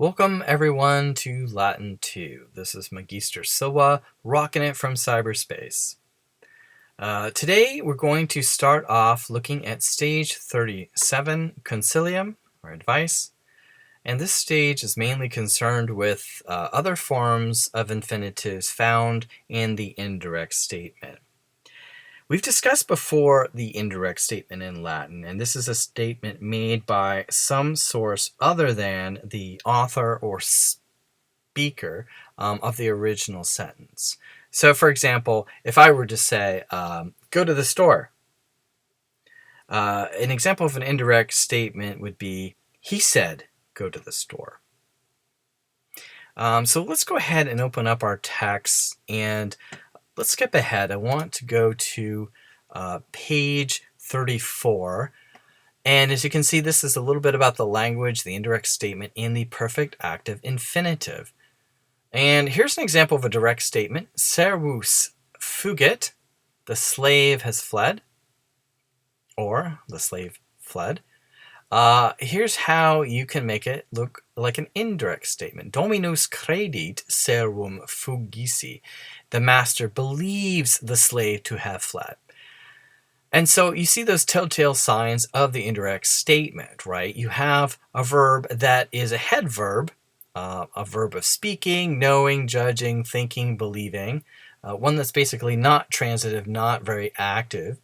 Welcome everyone to Latin 2. This is Magister Silva, rocking it from cyberspace. Today we're going to start off looking at stage 37, Consilium, or advice. And this stage is mainly concerned with other forms of infinitives found in the indirect statement. We've discussed before the indirect statement in Latin, and this is a statement made by some source other than the author or speaker of the original sentence. So, for example, if I were to say, go to the store, an example of an indirect statement would be, he said, go to the store. So let's go ahead and open up our text, and let's skip ahead. I want to go to page 34. And as you can see, this is a little bit about the language, the indirect statement, and the perfect active infinitive. And here's an example of a direct statement. Servus fugit, the slave has fled, or the slave fled. Here's how you can make it look like an indirect statement. Dominus credit servum fugisi. The master believes the slave to have fled. And so you see those telltale signs of the indirect statement, right? You have a verb that is a head verb, a verb of speaking, knowing, judging, thinking, believing, one that's basically not transitive, not very active.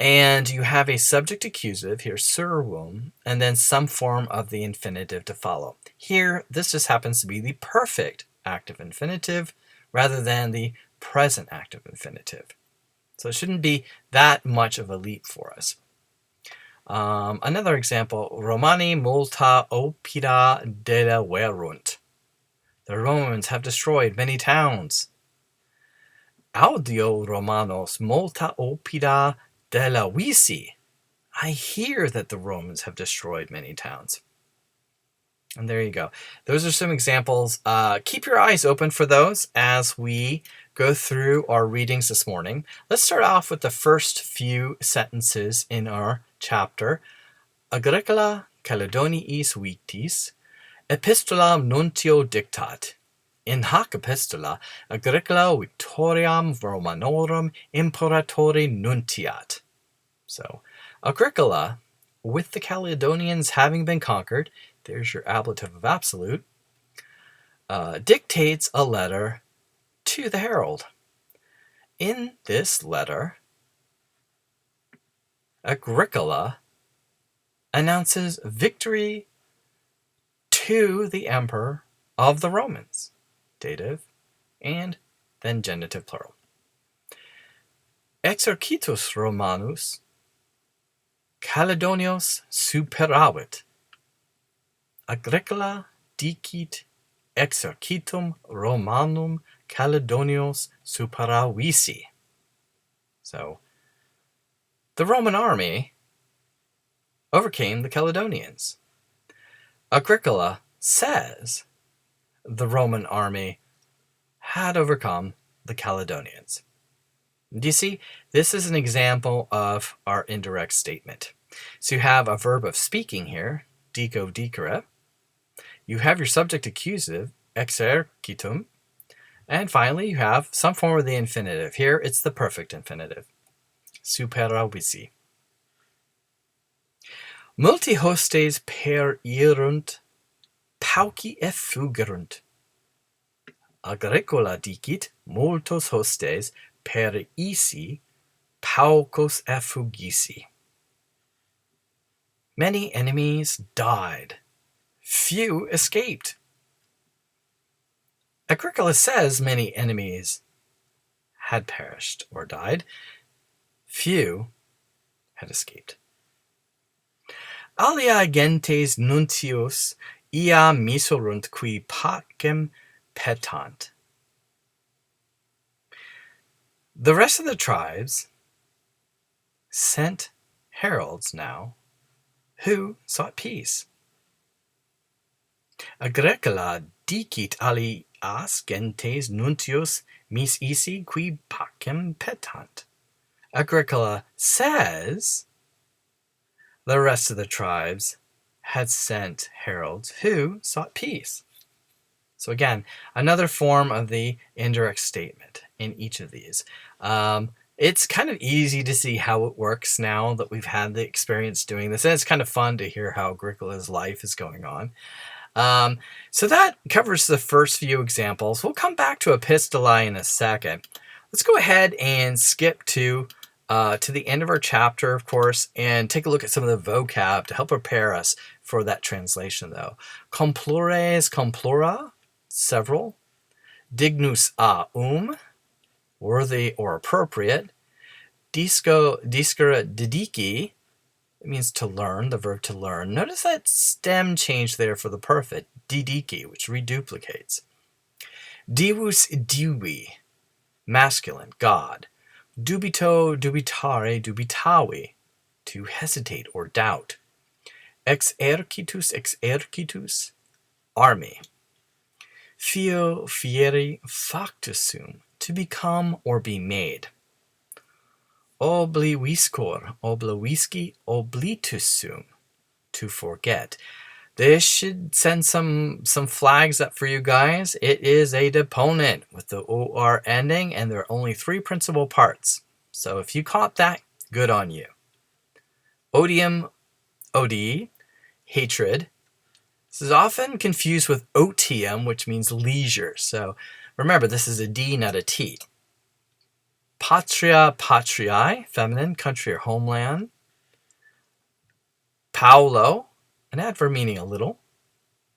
And you have a subject accusative here, servum, and then some form of the infinitive to follow. Here, this just happens to be the perfect active infinitive rather than the present active infinitive. So it shouldn't be that much of a leap for us. Another example, Romani multa opida delaverunt. The Romans have destroyed many towns. Audio Romanos multa opida delavisi. I hear that the Romans have destroyed many towns. And there you go. Those are some examples. Keep your eyes open for those as we go through our readings this morning. Let's start off with the first few sentences in our chapter. Agricola Caledoniis victis, epistola nuntio dictat. In hac epistola, Agricola victoriam Romanorum imperatore nuntiat. So, Agricola, with the Caledonians having been conquered, there's your ablative of absolute, dictates a letter to the herald. In this letter, Agricola announces victory to the emperor of the Romans, dative, and then genitive plural. Exercitus Romanus Caledonios superavit. Agricola dicit exercitum Romanum Caledonios superavisi. So, the Roman army overcame the Caledonians. Agricola says the Roman army had overcome the Caledonians. Do you see? This is an example of our indirect statement. So you have a verb of speaking here, dico dicere. You have your subject accusative, exercitum. And finally, you have some form of the infinitive. Here, it's the perfect infinitive, superavisi. Multi hostes perirunt, pauci effugerunt. Agricola dicit multos hostes perisi, paucos effugisi. Many enemies died. Few escaped. Agricola says many enemies had perished or died. Few had escaped. Alia gentes nuntius ia miserunt qui pacem petant. The rest of the tribes sent heralds now who sought peace. Agricola dicit alias gentes nuntius mis isi qui pacem petant. Agricola says the rest of the tribes had sent heralds who sought peace. So again, another form of the indirect statement in each of these. It's kind of easy to see how it works now that we've had the experience doing this. And it's kind of fun to hear how Agricola's life is going on. So that covers the first few examples. We'll come back to epistolae in a second. Let's go ahead and skip to the end of our chapter, of course, and take a look at some of the vocab to help prepare us for that translation, though. Complures, complora, several. Dignus a worthy or appropriate. Discere didici, it means to learn, the verb to learn. Notice that stem change there for the perfect, didici, which reduplicates. Divus divi, masculine, God. Dubito, dubitare, dubitavi, to hesitate or doubt. Exercitus, army. Fio, fieri, factusum, to become or be made. Obliviscor, oblivisci, oblitusum, to forget. This should send some flags up for you guys. It is a deponent with the OR ending, and there are only 3 principal parts. So if you caught that, good on you. Odium, odii, hatred. This is often confused with otium, which means leisure. So remember, this is a D, not a T. Patria, patriae, feminine, country or homeland. Paulo, an adverb meaning a little.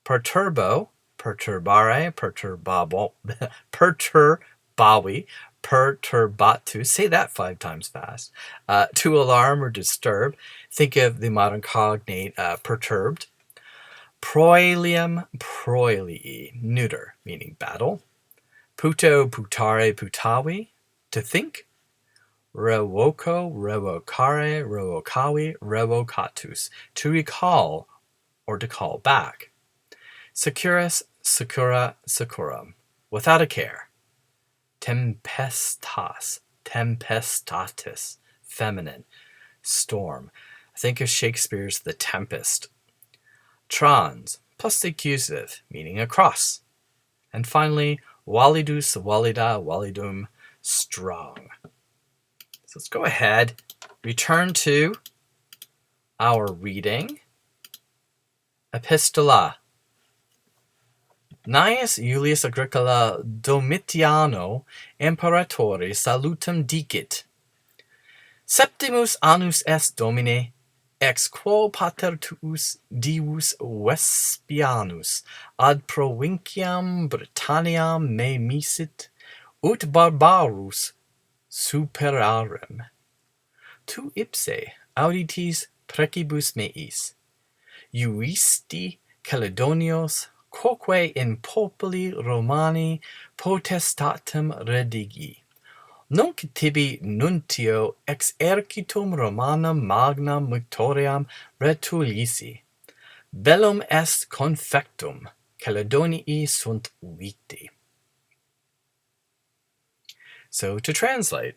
Perturbo, perturbare, perturbabo, perturbavi, perturbatus. Say that 5 times fast. To alarm or disturb. Think of the modern cognate perturbed. Proelium, proelii, neuter, meaning battle. Puto, putare, putavi, to think. Revoco, revocare, revocavi, revocatus, to recall or to call back. Securus, secura, securum, without a care. Tempestas, tempestatis, feminine, storm. Think of Shakespeare's The Tempest. Trans, plus the accusative, meaning across. And finally, validus, valida, validum, strong. So let's go ahead, return to our reading. Epistola. Gnaeus Iulius Agricola Domitiano Imperatore salutem dicit. Septimus annus est Domine, ex quo pater tuus divus Vespianus ad provinciam Britanniam me misit, ut barbarus superarem. Tu ipse auditis precibus meis, iuisti Caledonios, quoque in populi Romani potestatem redigi. Nunc tibi nuntio exercitum Romanam magnam victoriam retulisi. Bellum est confectum, Caledonii sunt victi. So to translate,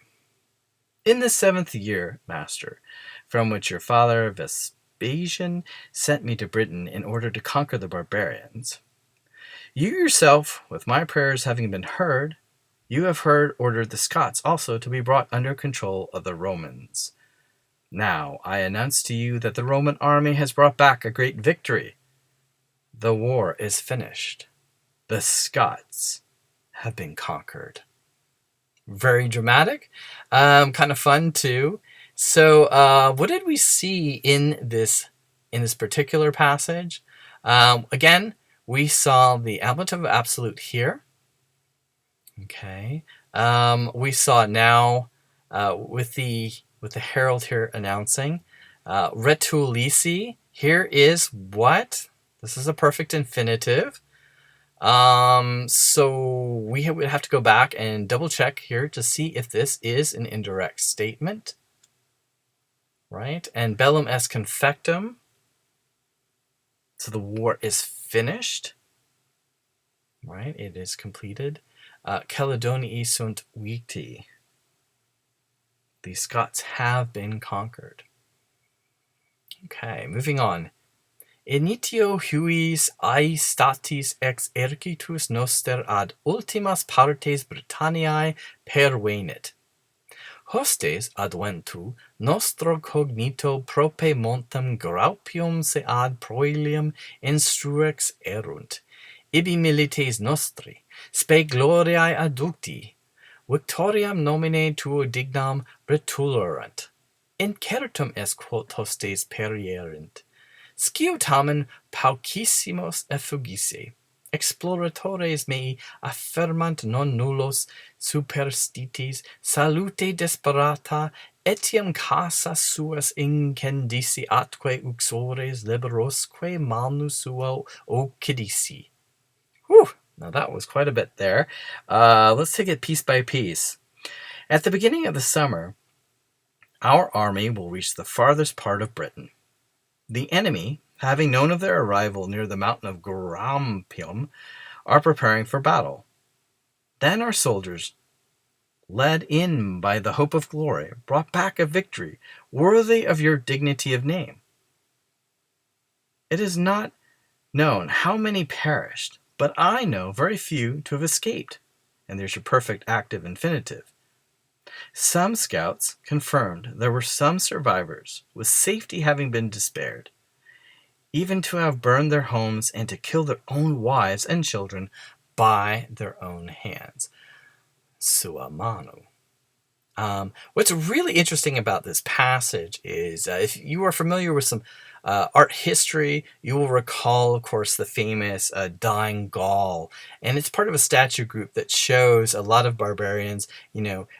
in the 7th year, master, from which your father Vespasian sent me to Britain in order to conquer the barbarians, you yourself, with my prayers having been heard, you have ordered the Scots also to be brought under control of the Romans. Now I announce to you that the Roman army has brought back a great victory. The war is finished. The Scots have been conquered. Very dramatic, kind of fun too. So what did we see in this particular passage? Again, we saw the ablative absolute here. Okay. We saw now with the herald here announcing retulisi. Here is what? This is a perfect infinitive. So we would have to go back and double check here to see if this is an indirect statement. Right? And bellum est confectum. So the war is finished. Right? It is completed. Caledonii sunt victi. The Scots have been conquered. Okay, moving on. Initio huius ai statis ex ergitus noster ad ultimas partes Britanniae pervenit. Hostes adventu nostro cognito prope montem graupium se ad proelium instruex erunt, ibi milites nostri, spe gloriae adducti, victoriam nomine tuo dignam retulerant. Incertum est quod hostes perierint. Scio tamen paucissimos effugisse. Exploratores mei affirmant non nullos superstitis salute desperata etiam casa suas incendisi atque uxores liberosque malnus suo occidisi. Whew, now that was quite a bit there. Let's take it piece by piece. At the beginning of the summer, our army will reach the farthest part of Britain. The enemy, having known of their arrival near the mountain of Grampium, are preparing for battle. Then our soldiers, led in by the hope of glory, brought back a victory worthy of your dignity of name. It is not known how many perished, but I know very few to have escaped. And there's your perfect active infinitive. Some scouts confirmed there were some survivors, with safety having been despaired, even to have burned their homes and to kill their own wives and children by their own hands. Sua manu. What's really interesting about this passage is if you are familiar with some art history, you will recall, of course, the famous Dying Gaul. And it's part of a statue group that shows a lot of barbarians,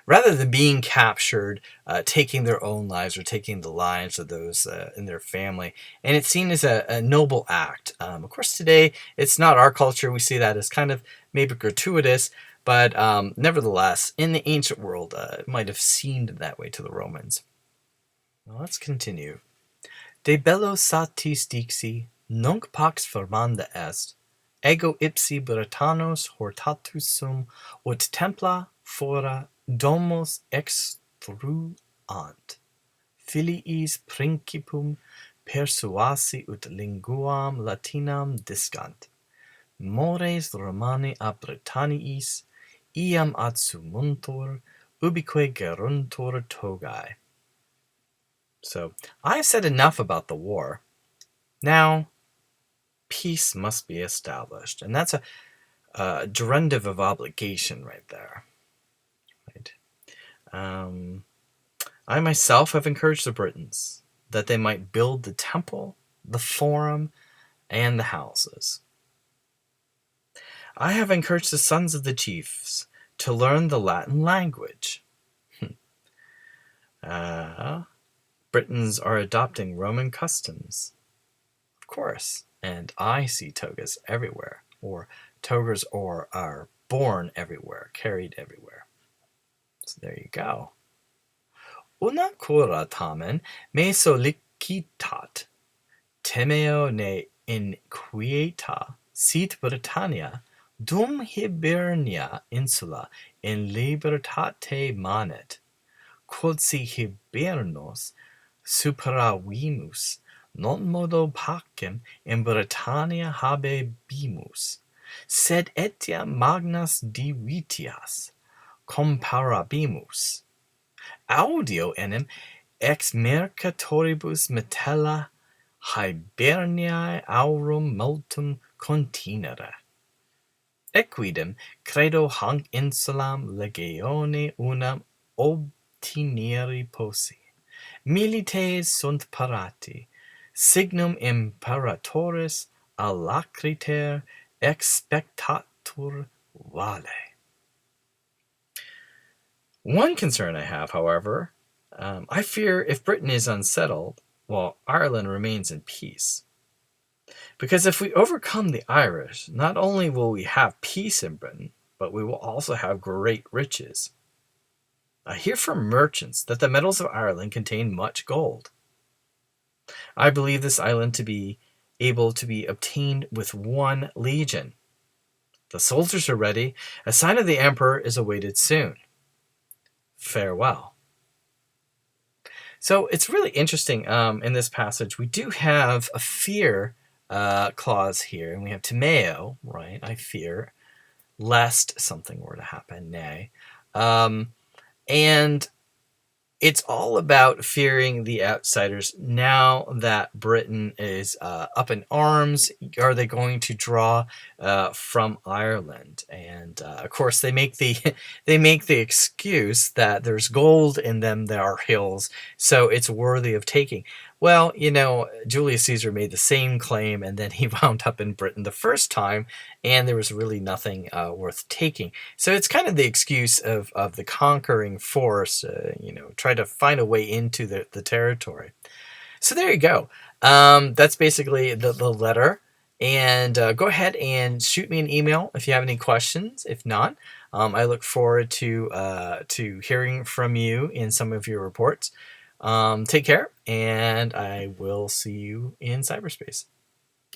rather than being captured, taking their own lives or taking the lives of those in their family. And it's seen as a noble act. Of course, today, it's not our culture. We see that as kind of maybe gratuitous. But nevertheless, in the ancient world, it might have seemed that way to the Romans. Now let's continue. De bello satis dixi, nunc pax formanda est, ego ipsi Britanos hortatus sum, ut templa fora domos extruant, filiis principum persuasi ut linguam latinam discant. Mores Romani a Britanniis, iam adsumuntur, ubique geruntur togae. So, I've said enough about the war. Now, peace must be established. And that's a gerundive of obligation right there. Right? I myself have encouraged the Britons that they might build the temple, the forum, and the houses. I have encouraged the sons of the chiefs to learn the Latin language. Britons are adopting Roman customs, of course, and I see togas everywhere, or togas are born everywhere, carried everywhere. So there you go. Una cura tamen me solicitat, temeo ne inquieta sit Britannia, dum Hibernia insula in libertate manet, quod si Hibernos superavimus, non modo pacem in Britannia habebimus, sed etiam magnas divitias comparabimus. Audio enim ex mercatoribus metella Hiberniae aurum multum continere. Equidem credo hanc insulam legione unam obtineri possi. Milites sunt parati, signum imperatoris alacriter expectatur vale. One concern I have, however, I fear if Britain is unsettled, while Ireland remains in peace. Because if we overcome the Irish, not only will we have peace in Britain, but we will also have great riches. I hear from merchants that the metals of Ireland contain much gold. I believe this island to be able to be obtained with 1 legion. The soldiers are ready. A sign of the emperor is awaited soon. Farewell. So it's really interesting in this passage. We do have a fear clause here, and we have timeo, right? I fear, lest something were to happen, nay. And it's all about fearing the outsiders. Now that Britain is up in arms, are they going to draw from Ireland? And of course, they make the they make the excuse that there's gold in them. There are hills, so it's worthy of taking. Well, Julius Caesar made the same claim, and then he wound up in Britain the first time, and there was really nothing worth taking. So it's kind of the excuse of the conquering force, try to find a way into the territory. So there you go. That's basically the letter. And go ahead and shoot me an email if you have any questions. If not, I look forward to hearing from you in some of your reports. Take care, and I will see you in cyberspace.